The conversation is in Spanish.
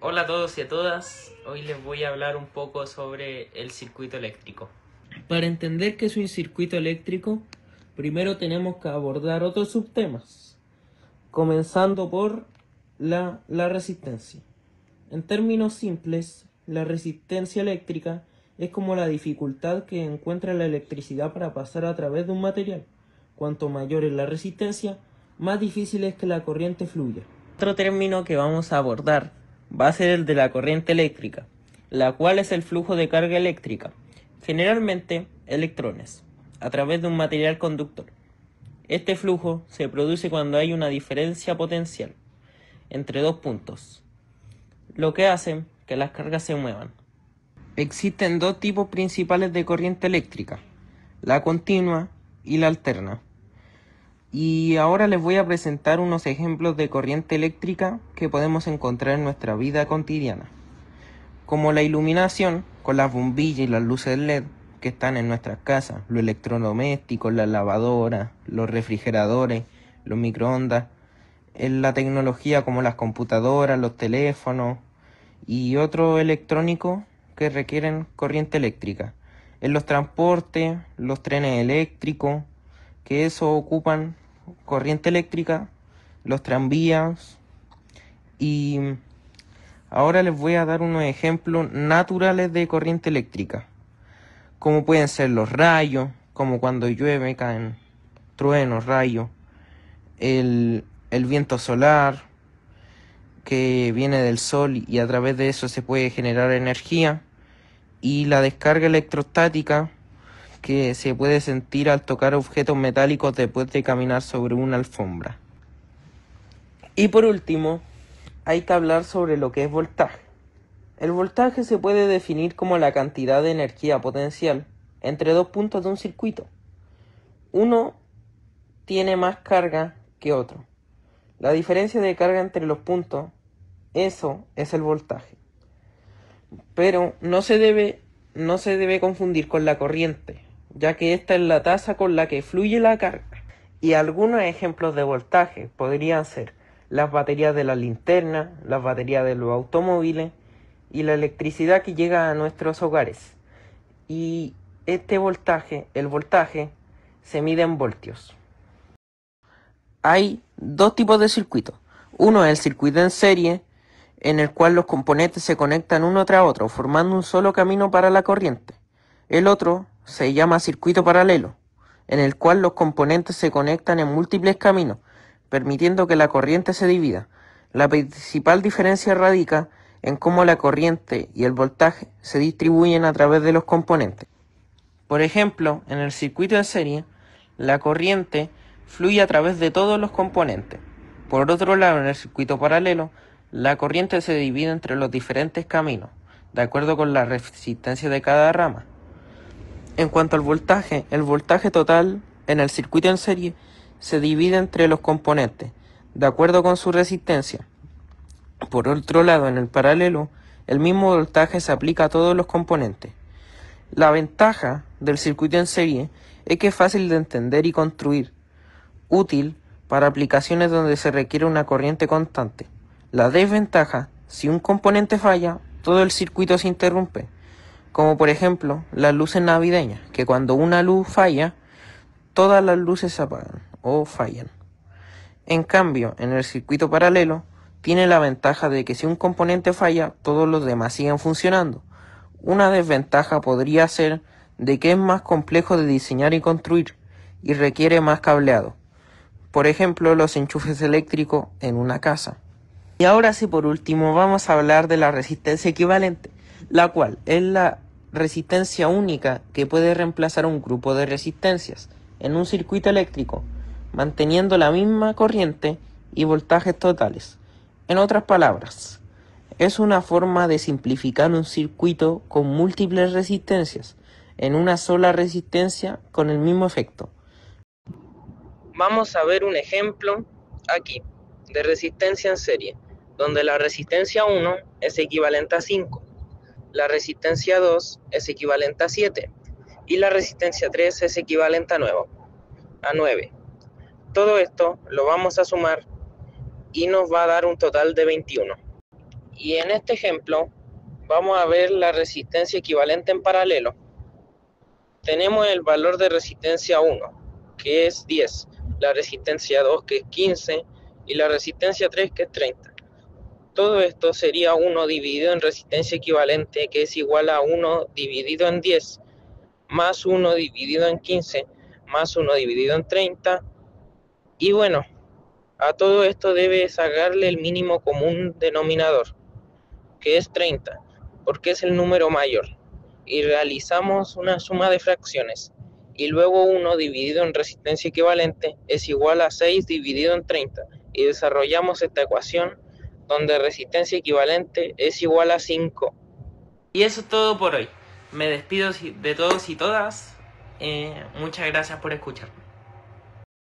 Hola a todos y a todas, hoy les voy a hablar un poco sobre el circuito eléctrico. Para entender qué es un circuito eléctrico, primero tenemos que abordar otros subtemas, comenzando por la resistencia. En términos simples, la resistencia eléctrica es como la dificultad que encuentra la electricidad para pasar a través de un material. Cuanto mayor es la resistencia, más difícil es que la corriente fluya. Otro término que vamos a abordar va a ser el de la corriente eléctrica, la cual es el flujo de carga eléctrica, generalmente electrones, a través de un material conductor. Este flujo se produce cuando hay una diferencia potencial entre dos puntos, lo que hace que las cargas se muevan. Existen dos tipos principales de corriente eléctrica, la continua y la alterna. Y ahora les voy a presentar unos ejemplos de corriente eléctrica que podemos encontrar en nuestra vida cotidiana, como la iluminación con las bombillas y las luces LED que están en nuestras casas, los electrodomésticos, las lavadoras, los refrigeradores, los microondas, en la tecnología como las computadoras, los teléfonos y otros electrónicos que requieren corriente eléctrica, en los transportes, los trenes eléctricos, que eso ocupan corriente eléctrica, los tranvías. Y ahora les voy a dar unos ejemplos naturales de corriente eléctrica, como pueden ser los rayos, como cuando llueve caen truenos, rayos, el viento solar que viene del sol y a través de eso se puede generar energía, y la descarga electrostática que se puede sentir al tocar objetos metálicos después de caminar sobre una alfombra. Y por último, hay que hablar sobre lo que es voltaje. El voltaje se puede definir como la cantidad de energía potencial entre dos puntos de un circuito. Uno tiene más carga que otro. La diferencia de carga entre los puntos, eso es el voltaje. Pero no se debe confundir con la corriente, ya que esta es la tasa con la que fluye la carga. Y algunos ejemplos de voltaje podrían ser las baterías de las linternas, las baterías de los automóviles y la electricidad que llega a nuestros hogares. Y el voltaje, se mide en voltios. Hay dos tipos de circuitos. Uno es el circuito en serie, en el cual los componentes se conectan uno tras otro, formando un solo camino para la corriente. El otro se llama circuito paralelo, en el cual los componentes se conectan en múltiples caminos, permitiendo que la corriente se divida. La principal diferencia radica en cómo la corriente y el voltaje se distribuyen a través de los componentes. Por ejemplo, en el circuito en serie, la corriente fluye a través de todos los componentes. Por otro lado, en el circuito paralelo, la corriente se divide entre los diferentes caminos, de acuerdo con la resistencia de cada rama. En cuanto al el voltaje total en el circuito en serie se divide entre los componentes, de acuerdo con su resistencia. Por otro lado, en el paralelo, el mismo voltaje se aplica a todos los componentes. La ventaja del circuito en serie es que es fácil de entender y construir, útil para aplicaciones donde se requiere una corriente constante. La desventaja, si un componente falla, todo el circuito se interrumpe, como por ejemplo las luces navideñas, que cuando una luz falla, todas las luces se apagan o fallan. En cambio, en el circuito paralelo, tiene la ventaja de que si un componente falla, todos los demás siguen funcionando. Una desventaja podría ser de que es más complejo de diseñar y construir, y requiere más cableado. Por ejemplo, los enchufes eléctricos en una casa. Y ahora sí, por último, vamos a hablar de la resistencia equivalente, la cual es la resistencia única que puede reemplazar un grupo de resistencias en un circuito eléctrico, manteniendo la misma corriente y voltajes totales. En otras palabras, es una forma de simplificar un circuito con múltiples resistencias en una sola resistencia con el mismo efecto. Vamos a ver un ejemplo aquí de resistencia en serie, donde la resistencia 1 es equivalente a 5, la resistencia 2 es equivalente a 7 y la resistencia 3 es equivalente a 9. Todo esto lo vamos a sumar y nos va a dar un total de 21. Y en este ejemplo vamos a ver la resistencia equivalente en paralelo. Tenemos el valor de resistencia 1, que es 10, la resistencia 2, que es 15, y la resistencia 3, que es 30. Todo esto sería 1 dividido en resistencia equivalente, que es igual a 1 dividido en 10, más 1 dividido en 15, más 1 dividido en 30. Y bueno, a todo esto debe sacarle el mínimo común denominador, que es 30, porque es el número mayor. Y realizamos una suma de fracciones. Y luego 1 dividido en resistencia equivalente es igual a 6 dividido en 30. Y desarrollamos esta ecuación donde resistencia equivalente es igual a 5. Y eso es todo por hoy. Me despido de todos y todas. Muchas gracias por escuchar.